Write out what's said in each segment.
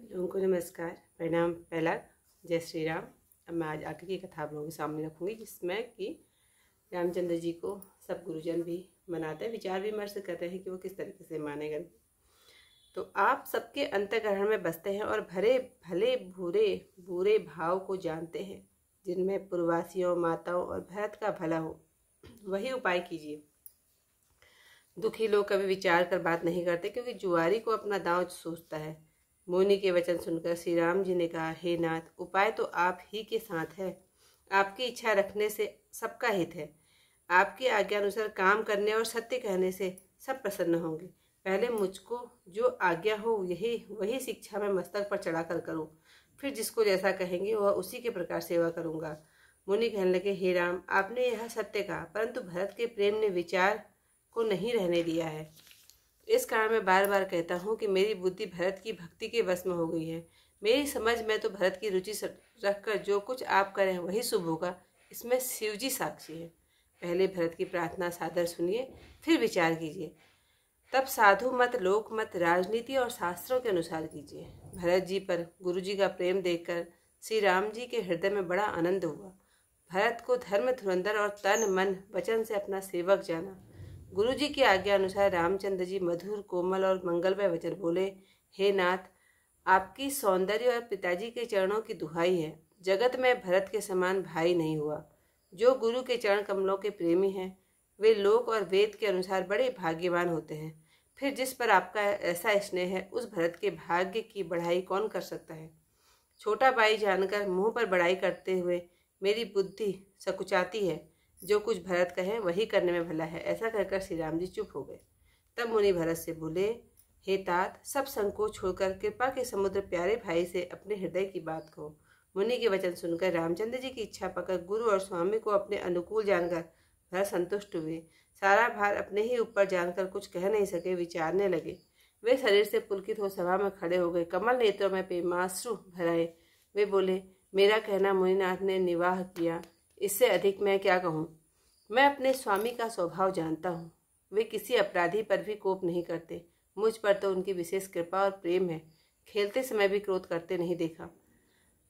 लोगों को नमस्कार, प्रणाम, पहला जय श्री राम। अब मैं आज आगे की कथा आप लोगों के सामने रखूंगी, जिसमें कि रामचंद्र जी को सब गुरुजन भी मनाते हैं, विचार विमर्श करते हैं कि वो किस तरीके से माने गए। तो आप सबके अंतःकरण में बसते हैं और भरे भले बुरे बुरे भाव को जानते हैं, जिनमें पूर्ववासियों, माताओं और भरत का भला हो, वही उपाय कीजिए। दुखी लोग कभी विचार कर बात नहीं करते, क्योंकि जुआरी को अपना दांव सोचता है। मुनि के वचन सुनकर श्री राम जी ने कहा, हे नाथ, उपाय तो आप ही के साथ है। आपकी इच्छा रखने से सबका हित है। आपकी आज्ञा अनुसार काम करने और सत्य कहने से सब प्रसन्न होंगे। पहले मुझको जो आज्ञा हो वही शिक्षा में मस्तक पर चढ़ाकर करूं, फिर जिसको जैसा कहेंगे वह उसी के प्रकार सेवा करूंगा। मुनि कहने लगे, हे राम, आपने यह सत्य कहा, परंतु भरत के प्रेम ने विचार को नहीं रहने दिया है। इस कारण मैं बार बार कहता हूँ कि मेरी बुद्धि भरत की भक्ति के वश में हो गई है। मेरी समझ में तो भरत की रुचि रखकर जो कुछ आप करें वही शुभ होगा। इसमें शिवजी साक्षी है। पहले भरत की प्रार्थना सादर सुनिए, फिर विचार कीजिए। तब साधु मत, लोक मत, राजनीति और शास्त्रों के अनुसार कीजिए। भरत जी पर गुरु जी का प्रेम देखकर श्री राम जी के हृदय में बड़ा आनंद हुआ। भरत को धर्म धुरंधर और तन मन वचन से अपना सेवक जाना। गुरु जी की आज्ञा अनुसार रामचंद्र जी मधुर, कोमल और मंगलमय वचन बोले, हे नाथ, आपकी सौंदर्य और पिताजी के चरणों की दुहाई है। जगत में भरत के समान भाई नहीं हुआ। जो गुरु के चरण कमलों के प्रेमी हैं, वे लोक और वेद के अनुसार बड़े भाग्यवान होते हैं। फिर जिस पर आपका ऐसा स्नेह है, उस भरत के भाग्य की बढ़ाई कौन कर सकता है। छोटा भाई जानकर मुंह पर बड़ाई करते हुए मेरी बुद्धि सकुचाती है। जो कुछ भरत कहे वही करने में भला है। ऐसा कहकर श्री राम जी चुप हो गए। तब मुनि भरत से बोले, हे तात, सब संकोच छोड़कर कृपा के समुद्र प्यारे भाई से अपने हृदय की बात कहो। मुनि के वचन सुनकर रामचंद्र जी की इच्छा पाकर गुरु और स्वामी को अपने अनुकूल जानकर भरत संतुष्ट हुए। सारा भार अपने ही ऊपर जानकर कुछ कह नहीं सके, विचारने लगे। वे शरीर से पुलकित हो सभा में खड़े हो गए, कमल नेत्रों में प्रेमाश्रु भराए। वे बोले, मेरा कहना मुनिनाथ ने निवाह किया, इससे अधिक मैं क्या कहूँ। मैं अपने स्वामी का स्वभाव जानता हूँ। वे किसी अपराधी पर भी कोप नहीं करते। मुझ पर तो उनकी विशेष कृपा और प्रेम है। खेलते समय भी क्रोध करते नहीं देखा।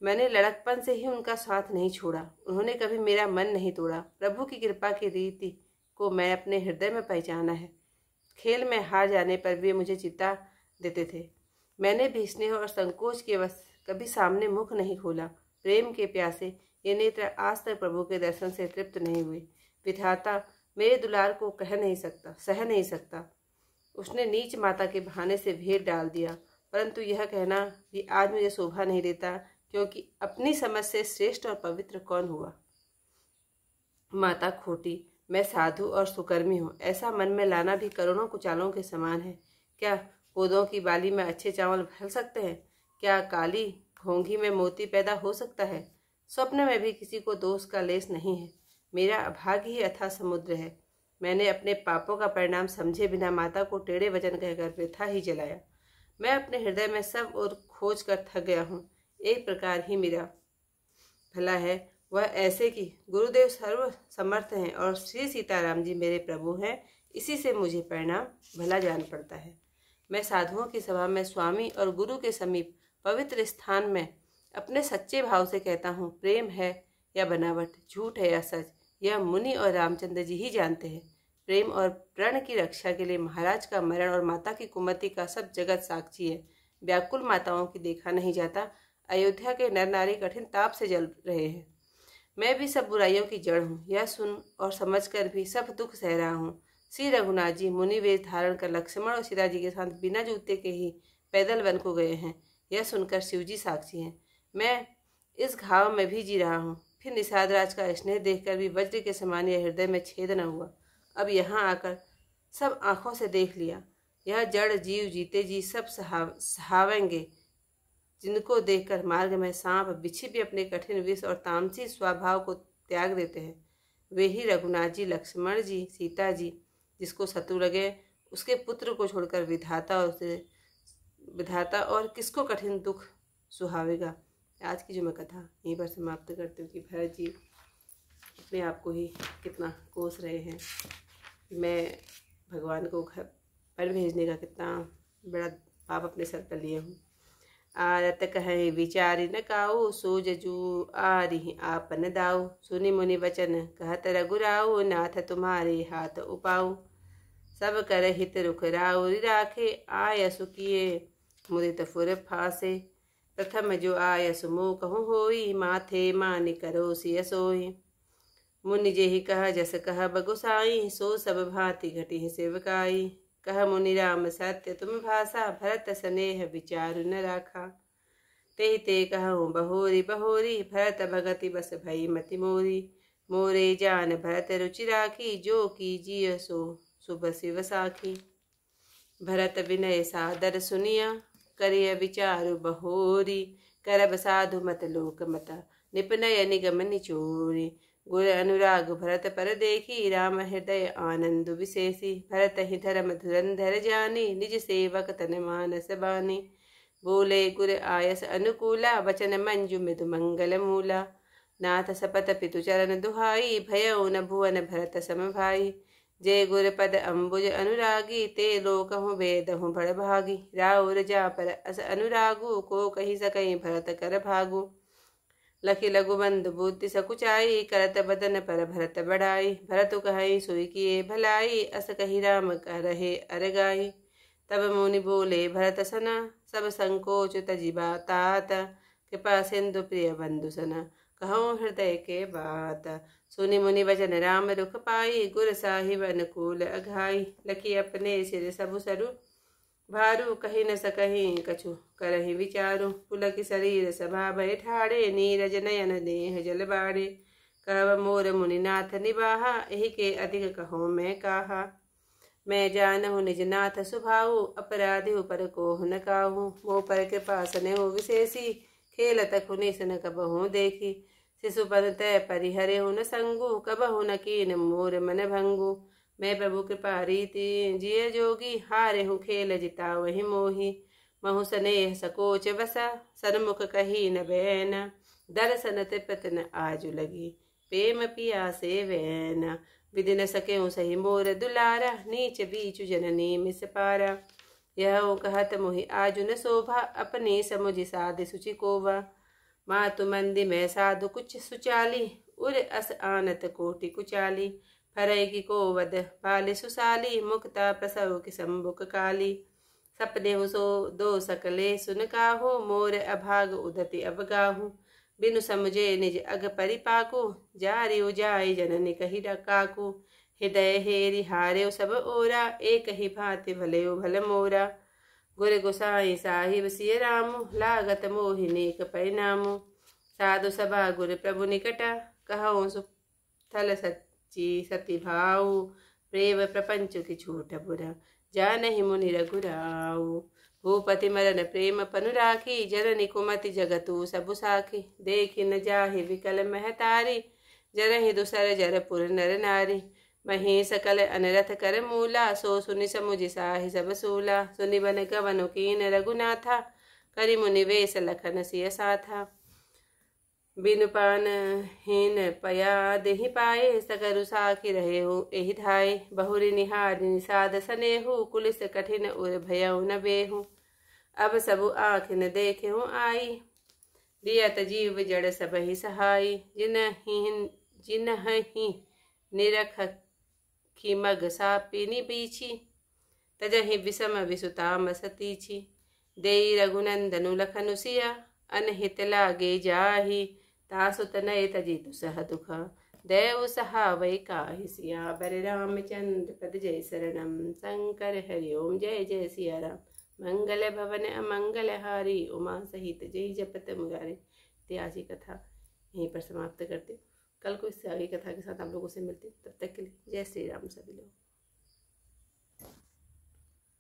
मैंने लड़कपन से ही उनका साथ नहीं छोड़ा। उन्होंने कभी मेरा मन नहीं तोड़ा। प्रभु की कृपा की रीति को मैं अपने हृदय में पहचाना है। खेल में हार जाने पर वे मुझे चिता देते थे। मैंने भी स्नेह और संकोच के वश कभी सामने मुख नहीं खोला। प्रेम के प्यासे ये नेत्र आज तक प्रभु के दर्शन से तृप्त नहीं हुए। विधाता मेरे दुलार को सह नहीं सकता। उसने नीच माता के बहाने से भेद डाल दिया, परंतु यह कहना भी आज मुझे शोभा नहीं देता, क्योंकि अपनी समझ से श्रेष्ठ और पवित्र कौन हुआ। माता खोटी, मैं साधु और सुकर्मी हूँ, ऐसा मन में लाना भी करोड़ों कुचालों के समान है। क्या कोदों की बाली में अच्छे चावल भर सकते हैं? क्या काली घोंघी में मोती पैदा हो सकता है? स्वप्न में भी किसी को दोष का लेस नहीं है। मेरा अभाग्य ही अथाह समुद्र है। मैंने अपने पापों का परिणाम समझे बिना माता को टेढ़े वचन कहकर वृथा ही जलाया। मैं अपने हृदय में सब और खोज कर थक गया हूँ। एक प्रकार ही मेरा भला है, वह ऐसे कि गुरुदेव सर्व समर्थ हैं और श्री सीताराम जी मेरे प्रभु हैं। इसी से मुझे परिणाम भला जान पड़ता है। मैं साधुओं की सभा में स्वामी और गुरु के समीप पवित्र स्थान में अपने सच्चे भाव से कहता हूँ, प्रेम है या बनावट, झूठ है या सच, यह मुनि और रामचंद्र जी ही जानते हैं। प्रेम और प्रण की रक्षा के लिए महाराज का मरण और माता की कुमति का सब जगत साक्षी है। व्याकुल माताओं की देखा नहीं जाता। अयोध्या के नर नारी कठिन ताप से जल रहे हैं। मैं भी सब बुराइयों की जड़ हूँ। यह सुन और समझकर भी सब दुख सह रहा हूँ। श्री रघुनाथ जी मुनि वेश धारण कर लक्ष्मण और सीता जी के साथ बिना जूते के ही पैदल वन को गए हैं। यह सुनकर शिवजी साक्षी हैं। मैं इस घाव में भी जी रहा हूँ। फिर निषाद राज का स्नेह देखकर भी वज्र के समान यह हृदय में छेद न हुआ। अब यहाँ आकर सब आंखों से देख लिया। यह जड़ जीव जीते जी सब सहावेंगे, जिनको देखकर मार्ग में सांप बिच्छी भी अपने कठिन विष और तामसी स्वभाव को त्याग देते हैं। वे ही रघुनाथ जी, लक्ष्मण जी, सीता जी। जिसको शत्रु लगे उसके पुत्र को छोड़कर विधाता और किसको कठिन दुख सुहावेगा। आज की जो मैं कथा यहीं पर समाप्त करती हूँ कि भरत जी अपने आप को ही कितना कोस रहे हैं। मैं भगवान को घर पर भेजने का कितना बड़ा पाप अपने सर पर लिए हूँ। आरत कहे विचारी न काऊ, सूझ जू आरी आपन दाऊ। सुनि मुनि वचन कहत रघुराऊ, नाथ तुम्हारे हाथ उपाऊ। सब कर हित रुख राउरी राखे, आयसु किए मुदित फुर फासे। प्रथम जो आयसु मोह कहूँ होई, माथे मानि करो सिय सोई। मुनि जेहि कह जस कह बगुसाई, सो सब भांति घटी सेवकाई। कह मुनि राम सत्य तुम भाषा, भरत स्नेह विचारु न राखा। ते ते कहूँ बहोरी बहोरी, भरत भगति बस भई मति मोरी। मोरे जान भरत रुचि राखी, जो की जिय सो शुभ शिव साखी। भरत विनय सादर सुनिया, करिय विचारु बहोरी। करब साधु मत लोक मत, निपनय निगम निचोरी। गुर अनुराग भरत पर देखी, राम हृदय आनंद विशेषी। भरत ही धर्म धुरंधर जानी, निज सेवक तन मानस बानी। बोले गुर आयस अनुकूला, वचन मंजु मृदु मंगल मूला। नाथ सपत पितु चरण दुहाई, भयउ न भुवन भरत सम भाई। जय गुर पद अम्बुज अनुरागी, ते लोकहु वेदहु बड़ भागी। राउर जा पर अस अनुरागु, को कही सकई भरत कर भागु। लखि लघु बंधु बुद्धि सकुचाई, करत बदन पर भरत बढ़ाई। भरत कहई सोई किए भलाई, अस कही राम करहे अरगाई। तब मुनि बोले भरत सना, सब संकोच तजिबा तात। कृपा सिंधु प्रिय बंधु सना, कहूँ हृदय के बात। सुनि मुनि वचन राम रुख पाई, गुर साहिब अनुकूल अघाई। लखी अपने सिर सबु सरु भारू, कही न सकही कछु करहि विचारु। पुलक शरीर सभा भय ठाड़े, नीरज नयन देह जल बाड़े। कहब मोर मुनिनाथ निबाहा, एहि के अधिक कहो मैं काहा। मैं जानहु निज नाथ सुभाऊ, अपराधी पर कोहु न काहू। मोह पर कृपा स्नेहु विशेषी, खेलत खुनि सन कबहु देखी। शिशुपन तय परिहरेहु न संगु, कबहु न कीन मोर मन भंगु। मैं प्रभु कृपा रीति जिय जोगी, हारेहु खेल जिता वही मोही। महु स्नेह सकोच बसा, सन्मुख कही न बैना। दर्शन तृपत न आजु लगी, प्रेम पिया से वैना। विधि न सकेहु सही मोर दुलारा, नीच बीचु जननी मिस पारा। यह कहत मोहि आजु न शोभा, अपनी समुझ साध सुचि कोवा। मातु मंदी में साधु कुछ सुचाली, उर अस आनत कोटि कुचाली। फरई की को वद बाल सुसाली, मुक्ता प्रसव की संबुक काली। सपने सो दो सकले सुन काहू, मोर अभाग उदति अवगाहू। बिनु समझे निज अग परिपाकू, जारि उजाई जननी कही काकू। हृदय हेरि हार्यो सब ओरा, एक ही भांति भलेयो भल मोरा। गुर गोसाई साहिब सिय रामु, लागत मोहि नेक परिणामु। साधु सभा गुर प्रभु निकटा, कहूँ सुथल सच्ची सती भाऊ। प्रेम प्रपंच की छूट बुरा, जानहि मुनि रघुराऊ। भूपति मरन प्रेम पनु राखी, जननी कुमति जगतु सबु साखी। देखि न जाहि विकल महतारी, जरहि दुसर जरपुर नर नारी। मही सकल अनरथ कर मूला, सो सुनि समुझि साहि सब सूला। सुनि बन गवनु कीन रघुनाथा, करि मुनि वेश लखन सिय साथा। बिनु पान हीन पया देहि पाए, सकरु साखी रहे हो एहि धाय। बहुरी निहार निषाद सनेहु, कुलिस कठिन उर भयउ न बेहु। अब सबु आँख न देखेहु आई, दियत जीव जड़ सबहि सहाई। जिनहि निरख खिमग सापिनि बीछी, तजहि विषम विसुताम सतीछि। देई रघुनंदनु लखनु सिया, अनहित लागे जाहि। तासु तनय तजि दुसह दुख, देव सहावै काहि सिया। बर रामचंद्र पद जय शरणम, शंकर हरि ओम जय जय सिया राम। मंगल भवन अमंगल हारी, उमा सहित जय जपत मुरारी। इतिहास की कथा यहीं पर समाप्त करती हूँ। कल को इससे आगे कथा के साथ आप लोगों से मिलती हूँ। तब तक के लिए जय श्री राम सभी लोग।